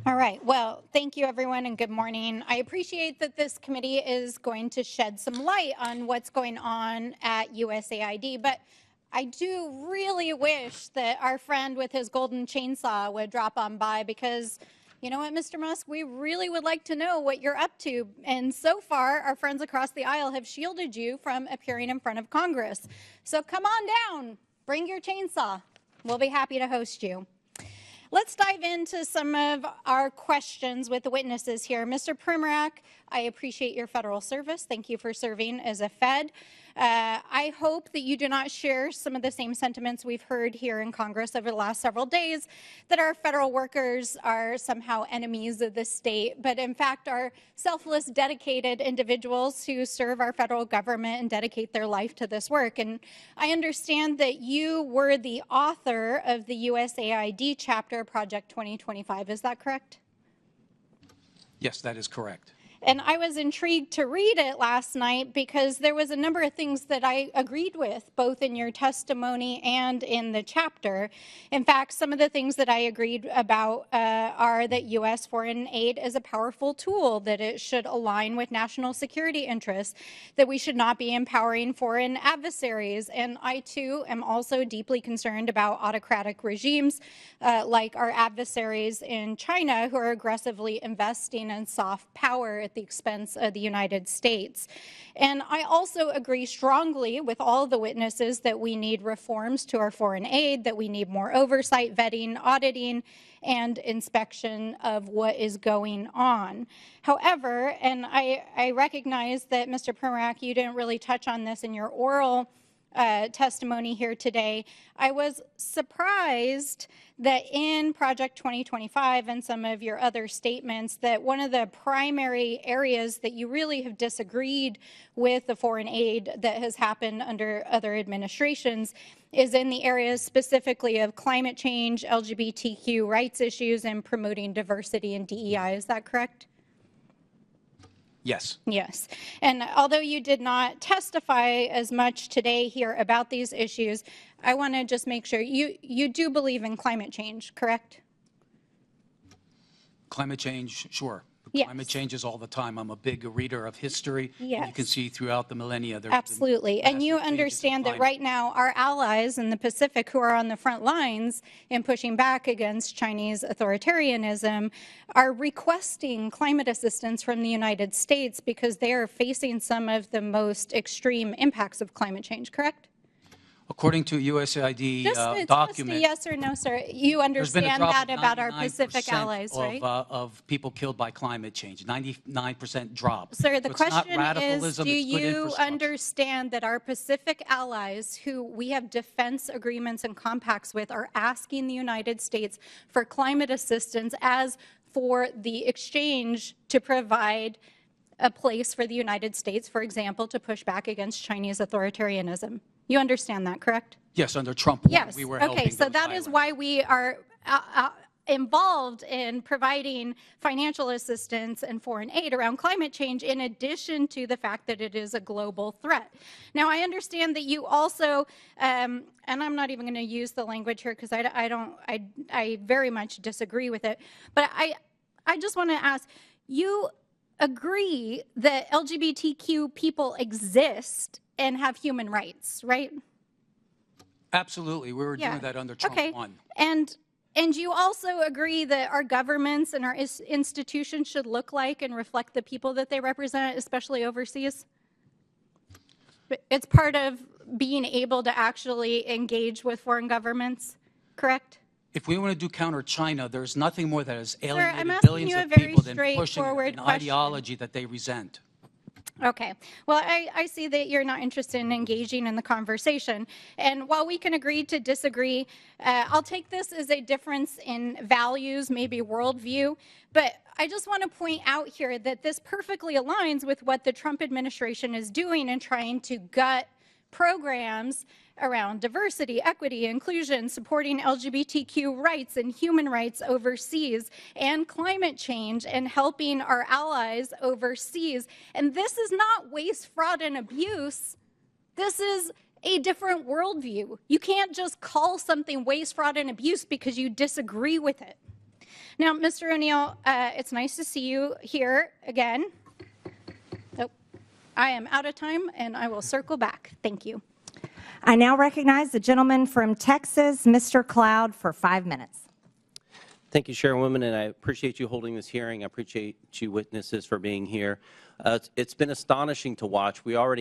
All right. Well, thank you, everyone, and good morning. I appreciate that this committee is going to shed some light on what's going on at USAID, but I do really wish that our friend with his golden chainsaw would drop on by because, you know what, Mr. Musk, we really would like to know what you're up to. And so far, our friends across the aisle have shielded you from appearing in front of Congress. So come on down, bring your chainsaw. We'll be happy to host you. Let's dive into some of our questions with the witnesses here. Mr. Primorak, I appreciate your federal service. Thank you for serving as a Fed. I hope that you do not share some of the same sentiments we've heard here in Congress over the last several days, that our federal workers are somehow enemies of the state, but in fact are selfless, dedicated individuals who serve our federal government and dedicate their life to this work. And I understand that you were the author of the USAID chapter, Project 2025. Is that correct? Yes, that is correct. And I was intrigued to read it last night because there was a number of things that I agreed with, both in your testimony and in the chapter. In fact, some of the things that I agreed about are that U.S. foreign aid is a powerful tool, that it should align with national security interests, that we should not be empowering foreign adversaries. And I, too, am also deeply concerned about autocratic regimes like our adversaries in China, who are aggressively investing in soft power at the expense of the United States. And I also agree strongly with all the witnesses that we need reforms to our foreign aid, that we need more oversight, vetting, auditing, and inspection of what is going on. However, and I recognize that, Mr. Primorak, you didn't really touch on this in your oral testimony here today. I was surprised that in Project 2025 and some of your other statements that one of the primary areas that you really have disagreed with the foreign aid that has happened under other administrations is in the areas specifically of climate change, LGBTQ rights issues, and promoting diversity and DEI. Is that correct? Yes. Yes. And although you did not testify as much today here about these issues, I want to just make sure you do believe in climate change, correct? Climate change, sure. Yes. Climate changes all the time. I'm a big reader of history. Yes. You can see throughout the millennia. Absolutely. And you understand that right now our allies in the Pacific who are on the front lines in pushing back against Chinese authoritarianism are requesting climate assistance from the United States because they are facing some of the most extreme impacts of climate change, correct? According to USAID just document, a yes or no, sir. You understand that about our Pacific allies, right? Of people killed by climate change, 99% drop. Sir, the so question is, do you understand that our Pacific allies, who we have defense agreements and compacts with, are asking the United States for climate assistance as for the exchange to provide a place for the United States, for example, to push back against Chinese authoritarianism? You understand that, correct? Yes, under Trump, yes. We were helping. Okay, so that is why we are involved in providing financial assistance and foreign aid around climate change, in addition to the fact that it is a global threat. Now, I understand that you also, and I'm not even going to use the language here because I very much disagree with it, but I just want to ask, you agree that LGBTQ people exist and have human rights, right? Absolutely. We were doing that under Trump 1. And you also agree that our governments and our institutions should look like and reflect the people that they represent, especially overseas? It's part of being able to actually engage with foreign governments, correct? If we want to do counter China, there's nothing more that has alienated billions of people than pushing an ideology that they resent. Okay. Well, I see that you're not interested in engaging in the conversation. And while we can agree to disagree, I'll take this as a difference in values, maybe worldview. But I just want to point out here that this perfectly aligns with what the Trump administration is doing in trying to gut programs around diversity, equity, inclusion, supporting LGBTQ rights and human rights overseas, and climate change, and helping our allies overseas. And this is not waste, fraud, and abuse. This is a different worldview. You can't just call something waste, fraud, and abuse because you disagree with it. Now, Mr. O'Neill, it's nice to see you here again. Oh, I am out of time, and I will circle back. Thank you. I now recognize the gentleman from Texas, Mr. Cloud, for 5 minutes. Thank you, Chairwoman, and I appreciate you holding this hearing. I appreciate you witnesses for being here. It's been astonishing to watch. We already